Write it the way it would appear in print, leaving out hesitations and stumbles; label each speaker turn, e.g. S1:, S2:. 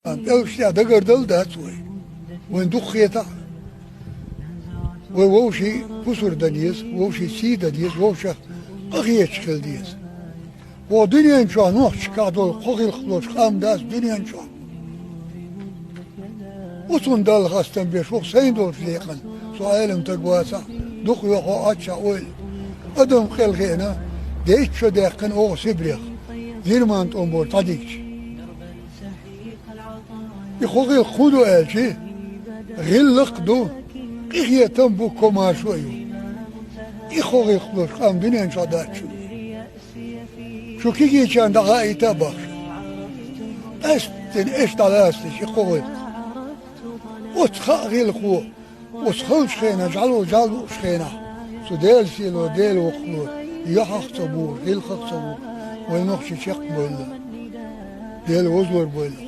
S1: أوشي هذا قردل ده توي وين دخيته ووشي فسر دنيس ووشي سيد دنيس ووشي أغيش خل ديس ودنيا إن شاء الله شكادول خغيل خلوش خام داس دنيا إن شاء وصون دال خاستن بيشوخ سين دول فليقن سؤالهم تقواسا دخ يوخو أتشا أول أدم خيل خينا ديتشو ديقن أو سبريخ زيرمان تأمور تديكش يخوغي خودو ألشي غيل لقدو إخي تنبو كما شويو يخوغي خلوش خام دنيا إن شاء داتشو شو كيكي كان دقائي تابخ أستن إشتال أستش يخوغي وتخا غيل خو وتخل شخينا جعلو شخينا سو ديل سيلو ديل وخلو يحق صبور غيل خق صبور وينخش شق بولا ديل وزور بولا